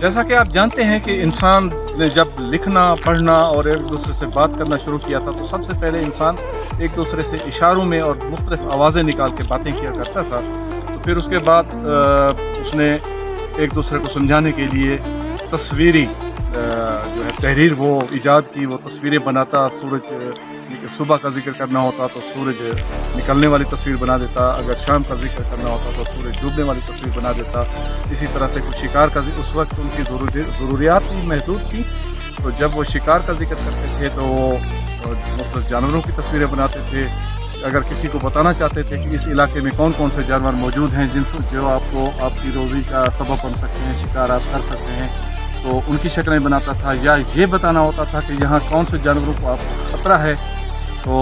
जैसा कि आप जानते हैं कि इंसान ने जब लिखना पढ़ना और एक दूसरे से बात करना शुरू किया था तो सबसे पहले इंसान एक दूसरे से इशारों में और मुख्तलिफ आवाज़ें निकाल के बातें किया करता था। तो फिर उसके बाद उसने एक दूसरे को समझाने के लिए तस्वीरी जो है तहरीर वो ईजाद की। वो तस्वीरें बनाता, सूरज सुबह का जिक्र करना होता तो सूरज निकलने वाली तस्वीर बना देता, अगर शाम का जिक्र करना होता तो सूरज डूबने वाली तस्वीर बना देता। इसी तरह से कुछ शिकार का उस वक्त उनकी ज़रूरियात भी महदूद थी, तो जब वो शिकार का जिक्र करते थे तो मतलब जानवरों की तस्वीरें बनाते थे। अगर किसी को बताना चाहते थे कि इस इलाके में कौन कौन से जानवर मौजूद हैं जो आपको आपकी रोज़ी का सबब बन सकते हैं, शिकार आप कर सकते हैं, तो उनकी शक्लें बनाता था। या ये बताना होता था कि यहाँ कौन से जानवरों को आपको खतरा है, तो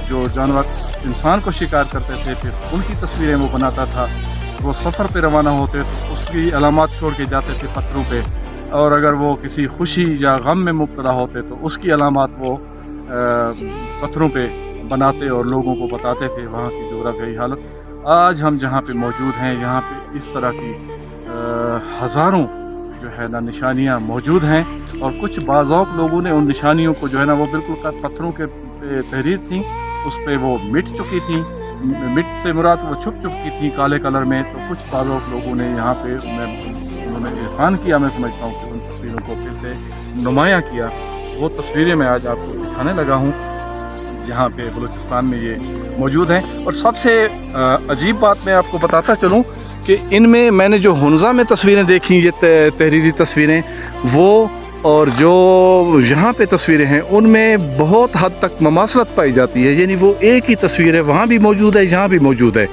जो जानवर इंसान को शिकार करते थे फिर उनकी तस्वीरें वो बनाता था। वो सफ़र पे रवाना होते तो उसकी अलामात छोड़ के जाते थे पत्थरों पे, और अगर वो किसी खुशी या गम में मुब्तला होते तो उसकी अलामात वो पत्थरों पे बनाते और लोगों को बताते थे वहाँ की जोग्राफियाई हालत। आज हम जहाँ पे मौजूद हैं यहाँ पे इस तरह की हज़ारों जो है ना निशानियाँ मौजूद हैं, और कुछ बाज़ौक़ लोगों ने उन निशानियों को जो है ना वो बिल्कुल पत्थरों के तहरीर थी, उस पर वो मिट चुकी थी। मिट से मुराद वो छुप चुकी थी काले कलर में। तो कुछ बाज़ौक़ लोगों ने यहाँ पे उन्होंने एहसान किया, मैं समझता हूँ कि उन तस्वीरों को फिर से नुमायाँ किया। वो तस्वीरें मैं आज आपको दिखाने लगा हूँ यहाँ पे बलूचिस्तान में ये मौजूद हैं। और सबसे अजीब बात मैं आपको बताता चलूँ कि इनमें मैंने जो हुनज़ा में तस्वीरें देखी, ये तहरीरी तस्वीरें, वो और जो यहाँ पे तस्वीरें हैं उनमें बहुत हद तक ममासलत पाई जाती है, यानी वो एक ही तस्वीर है, वहाँ भी मौजूद है यहाँ भी मौजूद है।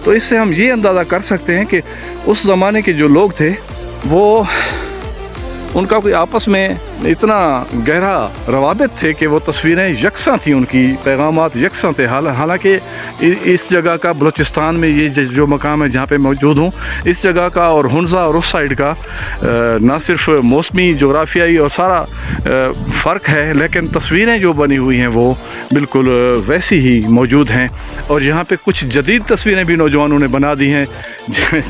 तो इससे हम ये अंदाज़ा कर सकते हैं कि उस ज़माने के जो लोग थे वो उनका कोई आपस में इतना गहरा रवाबित थे कि वो तस्वीरें यकसा थी, उनकी पैगामात यकसा थे। हालांकि इस जगह का बलूचिस्तान में ये जो मकाम है जहाँ पे मौजूद हूँ, इस जगह का और हुनज़ा और उस साइड का ना सिर्फ मौसमी जोग्राफियाई और सारा फ़र्क है, लेकिन तस्वीरें जो बनी हुई हैं वो बिल्कुल वैसी ही मौजूद हैं। और यहाँ पे कुछ जदीद तस्वीरें भी नौजवानों ने बना दी हैं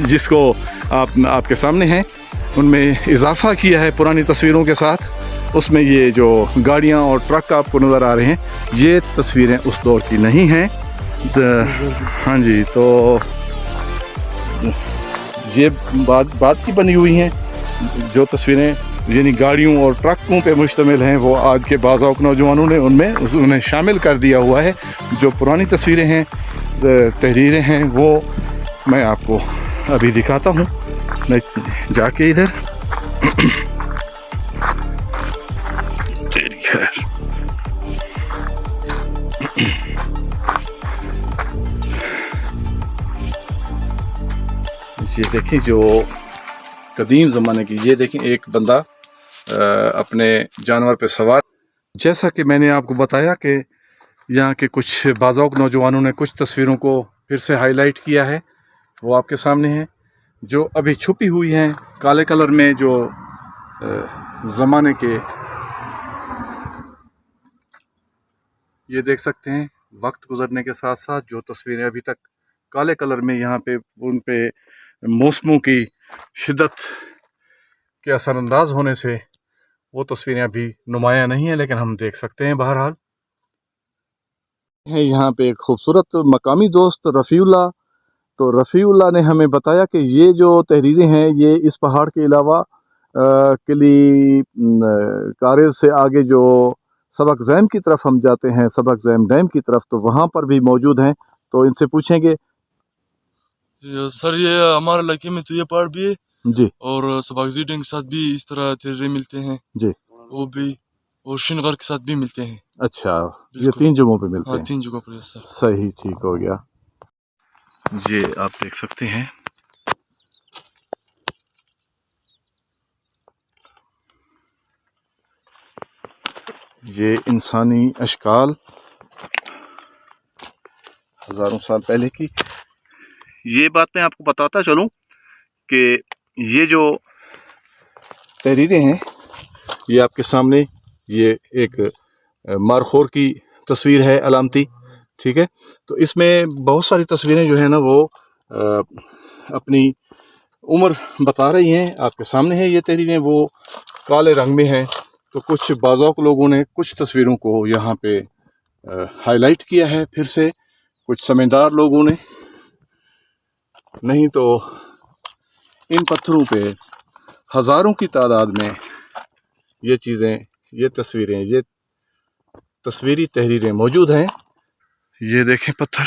जिसको आपके सामने हैं। उनमें इजाफ़ा किया है पुरानी तस्वीरों के साथ। उसमें ये जो गाड़ियाँ और ट्रक आपको नज़र आ रहे हैं, ये तस्वीरें उस दौर की नहीं हैं। हाँ जी, तो ये बात की बनी हुई हैं। जो तस्वीरें यानी गाड़ियों और ट्रकों पे मुश्तमिल हैं वो आज के बाज़ौक़ नौजवानों ने उन्हें शामिल कर दिया हुआ है। जो पुरानी तस्वीरें हैं, तहरीरें हैं, वो मैं आपको अभी दिखाता हूँ। मैं जाके इधर तेरी खैर, ये देखें जो कदीम ज़माने की, ये देखें एक बंदा अपने जानवर पे सवार। जैसा कि मैंने आपको बताया कि यहाँ के कुछ बाज़ौक़ नौजवानों ने कुछ तस्वीरों को फिर से हाईलाइट किया है, वो आपके सामने हैं। जो अभी छुपी हुई हैं काले कलर में, जो ज़माने के, ये देख सकते हैं वक्त गुज़रने के साथ साथ जो तस्वीरें अभी तक काले कलर में यहाँ पे उन पे मौसमों की शिद्दत के असरअंदाज होने से वो तस्वीरें अभी नुमायाँ नहीं हैं, लेकिन हम देख सकते हैं। बहरहाल है यहाँ पे एक खूबसूरत मकामी दोस्त रफ़ीउल्लाह। तो रफ़ीउल्लाह ने हमें बताया कि ये जो तहरीरें हैं ये इस पहाड़ के अलावा किली कारेज़ से आगे जो सबक ज़ैम की तरफ हम जाते हैं, सबक ज़ैम डैम की तरफ, तो वहाँ पर भी मौजूद हैं। तो इनसे पूछेंगे। सर ये हमारे इलाके में तो ये पहाड़ भी है जी, और सबक ज़ैम के साथ भी इस तरह तहरीरें मिलते हैं जी, वो भी, और श्रीनगर के साथ भी मिलते हैं। अच्छा, ये 3 जगहों पे मिलते हाँ, हैं। 3 जगहों पर सर। सही, ठीक हो गया। ये आप देख सकते हैं। ये इंसानी अशकाल हज़ारों साल पहले की। ये बात मैं आपको बताता चलूँ कि ये जो तहरीरें हैं, ये आपके सामने, ये एक मारखोर की तस्वीर है अलामती, ठीक है। तो इसमें बहुत सारी तस्वीरें जो है ना वो अपनी उम्र बता रही हैं। आपके सामने है ये तहरीरें, वो काले रंग में हैं। तो कुछ बाज़ौक़ लोगों ने कुछ तस्वीरों को यहाँ पे हाईलाइट किया है फिर से, कुछ समझदार लोगों ने, नहीं तो इन पत्थरों पे हज़ारों की तादाद में ये चीज़ें, ये तस्वीरें, ये तस्वीरी तहरीरें मौजूद हैं। ये देखें पत्थर,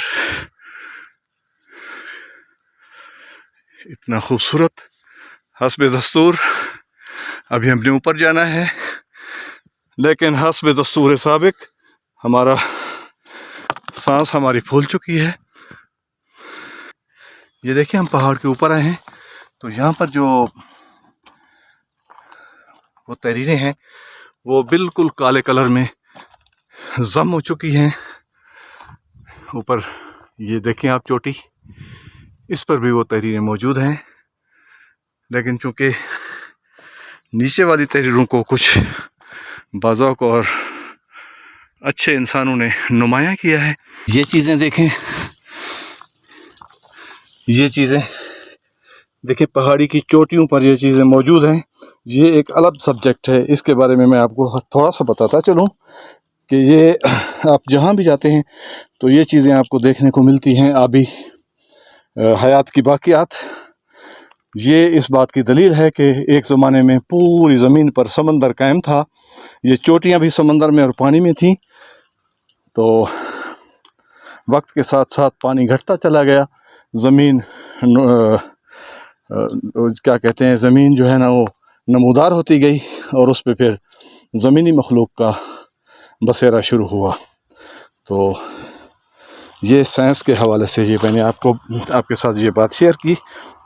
इतना खूबसूरत। हस्बे दस्तूर अभी हमने ऊपर जाना है, लेकिन हस्बे दस्तूर साबिक हमारा सांस हमारी फूल चुकी है। ये देखिए हम पहाड़ के ऊपर आए हैं, तो यहाँ पर जो वो तहरीरें हैं वो बिल्कुल काले कलर में जम हो चुकी हैं। ऊपर ये देखें आप चोटी, इस पर भी वो तहरीरें मौजूद हैं, लेकिन चूँकि नीचे वाली तहरीरों को कुछ बाज़ौक़ और अच्छे इंसानों ने नुमायाँ किया है। ये चीज़ें देखें, ये चीज़ें देखें, पहाड़ी की चोटियों पर ये चीज़ें मौजूद हैं। ये एक अलग सब्जेक्ट है, इसके बारे में मैं आपको थोड़ा सा बताता चलूँ कि ये आप जहाँ भी जाते हैं तो ये चीज़ें आपको देखने को मिलती हैं, आबी हयात की बाक़ियात। ये इस बात की दलील है कि एक ज़माने में पूरी ज़मीन पर समंदर कायम था। ये चोटियाँ भी समंदर में और पानी में थीं, तो वक्त के साथ साथ पानी घटता चला गया, ज़मीन क्या कहते हैं, ज़मीन जो है ना वो नमूदार होती गई और उस पे फिर ज़मीनी मखलूक का बसेरा शुरू हुआ। तो ये साइंस के हवाले से ये मैंने आपके साथ ये बात शेयर की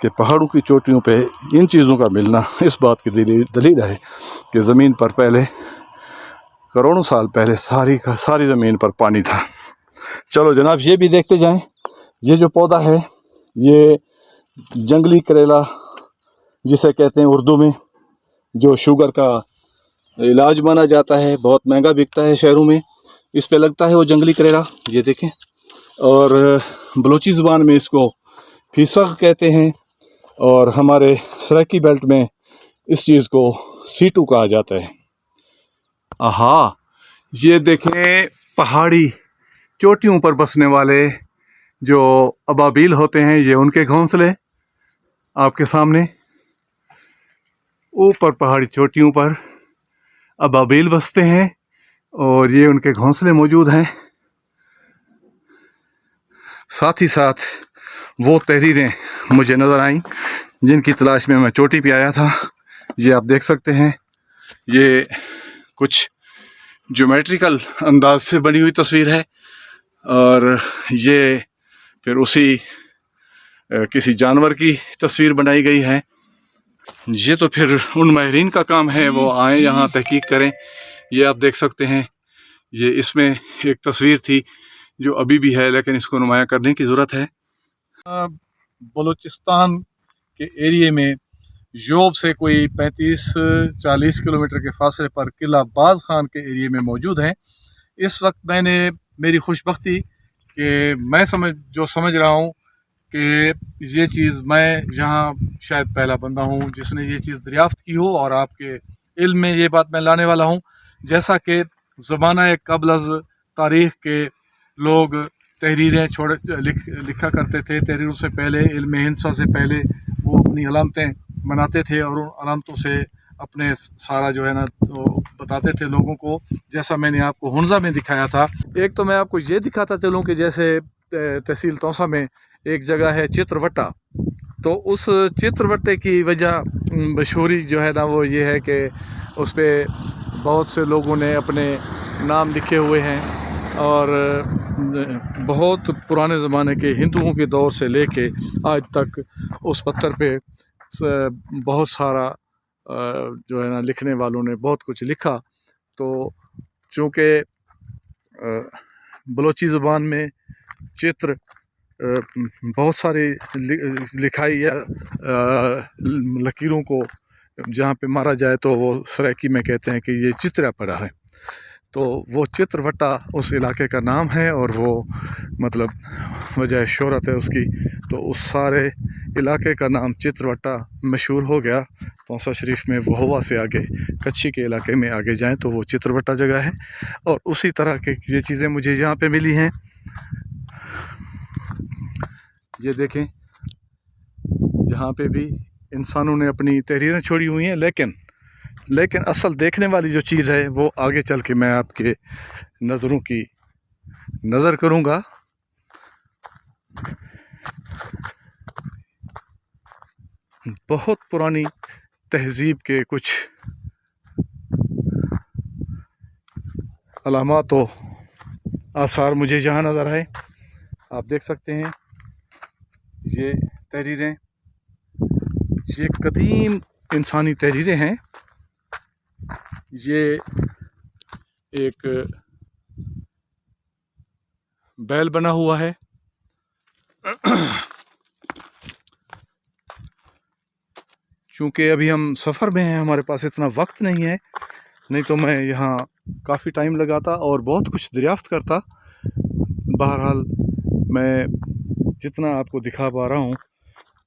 कि पहाड़ों की चोटियों पे इन चीज़ों का मिलना इस बात की दलील है कि ज़मीन पर पहले करोड़ों साल पहले सारी ज़मीन पर पानी था। चलो जनाब, ये भी देखते जाएं। ये जो पौधा है ये जंगली करेला जिसे कहते हैं उर्दू में, जो शुगर का इलाज माना जाता है, बहुत महंगा बिकता है शहरों में, इस पे लगता है वो जंगली करेला। ये देखें, और बलूची ज़ुबान में इसको फीसग कहते हैं और हमारे सराकी बेल्ट में इस चीज़ को सीटू कहा जाता है। आहा, ये देखें पहाड़ी चोटियों पर बसने वाले जो अबाबील होते हैं, ये उनके घोंसले आपके सामने। ऊपर पहाड़ी चोटियों पर अबाबील बसते हैं और ये उनके घोंसले मौजूद हैं। साथ ही साथ वो तहरीरें मुझे नज़र आईं जिनकी तलाश में मैं चोटी पे आया था। ये आप देख सकते हैं, ये कुछ ज्योमेट्रिकल अंदाज से बनी हुई तस्वीर है और ये फिर उसी किसी जानवर की तस्वीर बनाई गई है। ये तो फिर उन माहिरीन का काम है, वो आए यहाँ तहकीक करें। ये आप देख सकते हैं, ये इसमें एक तस्वीर थी जो अभी भी है, लेकिन इसको नुमायाँ करने की ज़रूरत है। बलूचिस्तान के एरिए में योब से कोई 35-40 किलोमीटर के फासले पर किला बाज़ खान के एरिए में मौजूद है। इस वक्त मेरी खुशबख्ती कि मैं समझ रहा हूँ कि ये चीज़ मैं यहाँ शायद पहला बंदा हूँ जिसने ये चीज़ दरियाफ़्त की हो और आपके इल्म में ये बात मैं लाने वाला हूँ। जैसा कि ज़माना क़ब्ल तारीख़ के लोग तहरीरें लिखा करते थे, तहरीरों से पहले, इल्म हिंसा से पहले वो अपनी अलामतें बनाते थे और उन अलामतों से अपने सारा जो है ना तो बताते थे लोगों को, जैसा मैंने आपको हुंज़ा में दिखाया था। एक तो मैं आपको ये दिखाता चलूँ कि जैसे तहसील तौसा में एक जगह है चित्रवट्टा, तो उस चित्रवट्टे की वजह मशहूरी जो है ना वो ये है कि उस पर बहुत से लोगों ने अपने नाम लिखे हुए हैं और बहुत पुराने ज़माने के हिंदुओं के दौर से लेके आज तक उस पत्थर पे बहुत सारा जो है ना लिखने वालों ने बहुत कुछ लिखा। तो चूँकि बलोची ज़ुबान में चित्र बहुत सारी लिखाई या लकीरों को जहाँ पे मारा जाए तो वो सराइकी में कहते हैं कि ये चित्रा पड़ा है। तो वो चित्रवट्टा उस इलाके का नाम है और वो मतलब वजह शोहरत है उसकी। तो उस सारे इलाके का नाम चित्रवट्टा मशहूर हो गया। तौसा शरीफ में वहोवा से आगे कच्छी के इलाके में आगे जाएं तो वो चित्रवट्टा जगह है। और उसी तरह के ये चीज़ें मुझे यहाँ पे मिली हैं। ये देखें, यहाँ पे भी इंसानों ने अपनी तहरीरें छोड़ी हुई हैं, लेकिन असल देखने वाली जो चीज़ है वो आगे चल के मैं आपके नज़रों की नज़र करूँगा। बहुत पुरानी तहज़ीब के कुछ अलामात व आसार मुझे यहाँ नज़र आए। आप देख सकते हैं ये तहरीरें, ये कदीम इंसानी तहरीरें हैं। ये एक बैल बना हुआ है। चूँकि अभी हम सफ़र में हैं, हमारे पास इतना वक्त नहीं है, नहीं तो मैं यहाँ काफ़ी टाइम लगाता और बहुत कुछ दरियाफ़्त करता। बहरहाल मैं जितना आपको दिखा पा रहा हूँ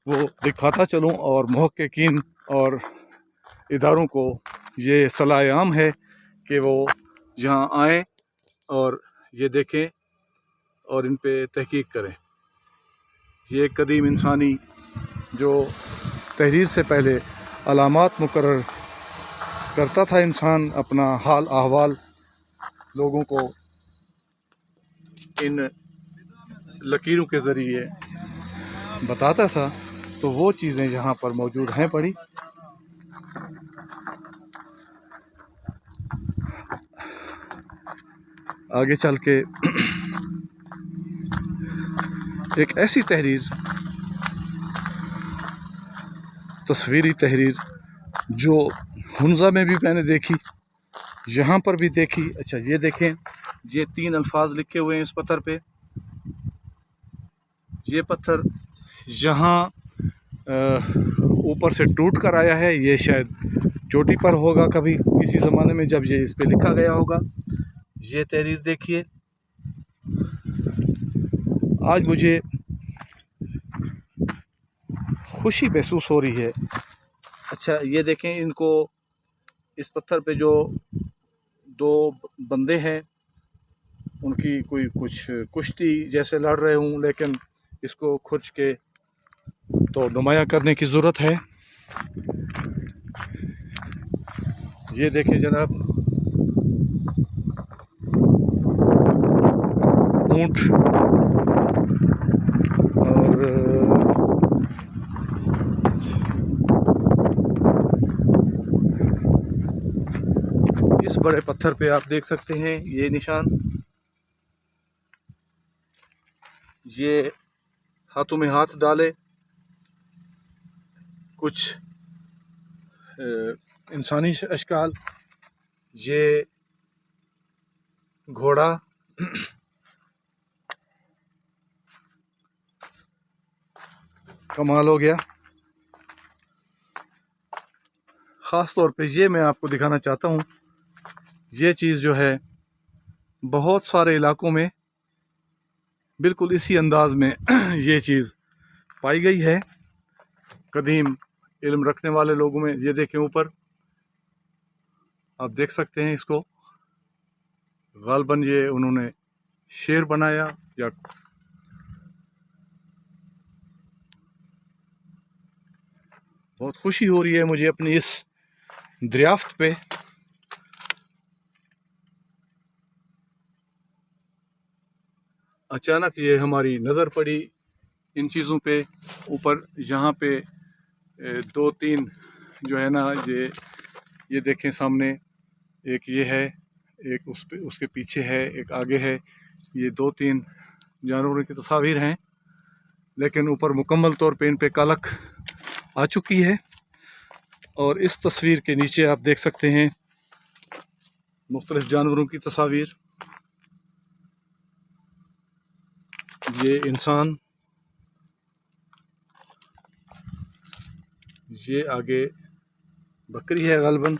वो दिखाता चलूँ और मुहक्किकीन और इदारों को ये सलाह आम है कि वो यहाँ आएँ और ये देखें और इन पे तहकीक करें। ये कदीम इंसानी जो तहरीर से पहले अलामात मुकर्रर करता था, इंसान अपना हाल अहवाल लोगों को इन लकीरों के ज़रिए बताता था, तो वो चीज़ें यहाँ पर मौजूद हैं पड़ी। आगे चल के एक ऐसी तहरीर, तस्वीरी तहरीर जो हुंज़ा में भी मैंने देखी, यहाँ पर भी देखी। अच्छा ये देखें, ये 3 अल्फाज लिखे हुए हैं इस पत्थर पे। ये पत्थर यहाँ ऊपर से टूट कर आया है। ये शायद चोटी पर होगा कभी किसी ज़माने में जब ये इस पे लिखा गया होगा। ये तहरीर देखिए। आज मुझे खुशी महसूस हो रही है। अच्छा ये देखें, इनको इस पत्थर पे जो 2 बंदे हैं, उनकी कोई कुछ कुश्ती जैसे लड़ रहे हूँ, लेकिन इसको खुर्च के तो नुमाया करने की ज़रूरत है। ये देखें जनाब, ऊँट और इस बड़े पत्थर पे आप देख सकते हैं ये निशान। ये हाथों में हाथ डाले कुछ इंसानी अशकाल। ये घोड़ा कमाल हो गया। ख़ास तौर पे ये मैं आपको दिखाना चाहता हूँ, ये चीज़ जो है बहुत सारे इलाकों में बिल्कुल इसी अंदाज में ये चीज़ पाई गई है कदीम इल्म रखने वाले लोगों में। ये देखें ऊपर आप देख सकते हैं इसको, गालबन ये उन्होंने शेर बनाया या बहुत खुशी हो रही है मुझे अपनी इस दरियाफ्त पे। अचानक ये हमारी नज़र पड़ी इन चीज़ों पे। ऊपर यहाँ पे 2-3 जो है ना, ये देखें सामने एक ये है, एक उस पे उसके पीछे है, एक आगे है। ये 2-3 जानवरों की तस्वीर हैं, लेकिन ऊपर मुकम्मल तौर पे इन पे कालख आ चुकी है। और इस तस्वीर के नीचे आप देख सकते हैं मुख्तलिफ जानवरों की तस्वीर, ये इंसान, ये आगे बकरी है ग़ालिबन।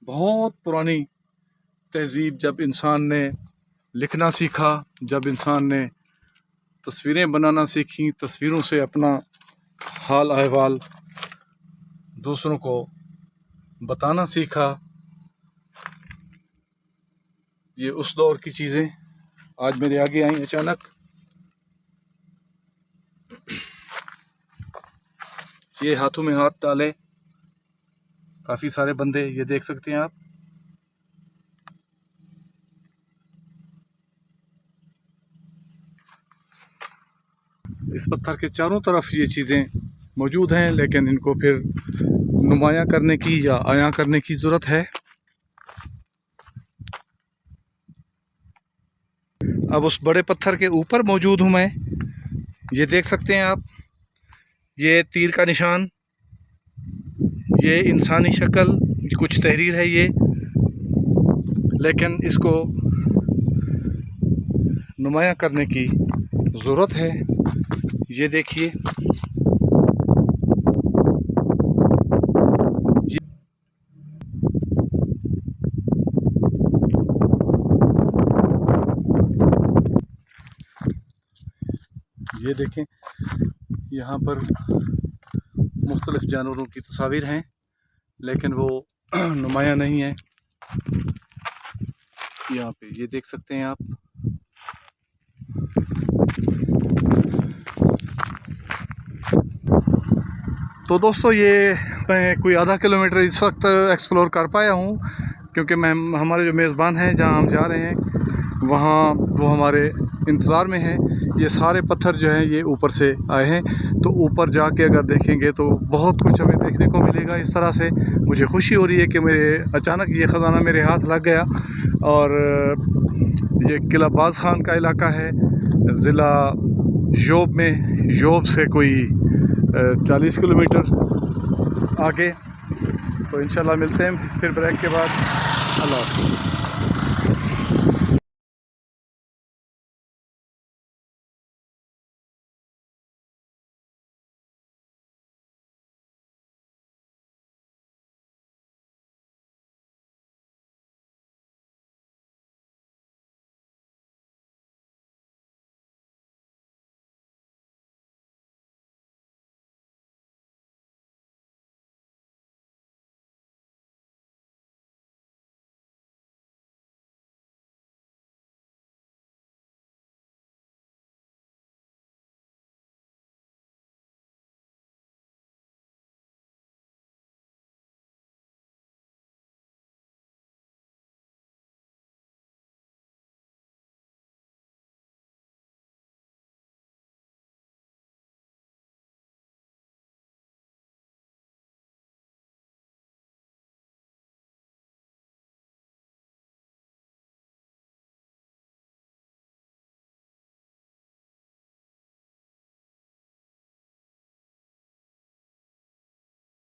बहुत पुरानी तहज़ीब, जब इंसान ने लिखना सीखा, जब इंसान ने तस्वीरें बनाना सीखी, तस्वीरों से अपना हाल अहवाल दूसरों को बताना सीखा, ये उस दौर की चीज़ें आज मेरे आगे आई अचानक। ये हाथों में हाथ डाले काफ़ी सारे बंदे, ये देख सकते हैं आप। इस पत्थर के चारों तरफ ये चीज़ें मौजूद हैं, लेकिन इनको फिर नुमायाँ करने की या आया करने की ज़रूरत है। अब उस बड़े पत्थर के ऊपर मौजूद हूँ मैं, ये देख सकते हैं आप। ये तीर का निशान, ये इंसानी शक्ल, कुछ तहरीर है ये, लेकिन इसको नुमायाँ करने की ज़रूरत है। ये देखिए, ये देखें, यहाँ पर मुख्तलिफ जानवरों की तस्वीर हैं, लेकिन वो नुमायाँ नहीं है। यहाँ पे ये देख सकते हैं आप। तो दोस्तों, ये मैं कोई आधा किलोमीटर इस वक्त एक्सप्लोर कर पाया हूँ, क्योंकि हमारे जो मेज़बान हैं, जहाँ हम जा रहे हैं वहाँ वो हमारे इंतज़ार में हैं। ये सारे पत्थर जो हैं ये ऊपर से आए हैं, तो ऊपर जाके अगर देखेंगे तो बहुत कुछ हमें देखने को मिलेगा। इस तरह से मुझे खुशी हो रही है कि मेरे अचानक ये ख़जाना मेरे हाथ लग गया। और ये किला बाज़ ख़ान का इलाका है, ज़िला योब में, योब से कोई 40 किलोमीटर आगे। तो इंशाल्लाह मिलते हैं फिर ब्रेक के बाद। अल्लाह हाफ़िज़।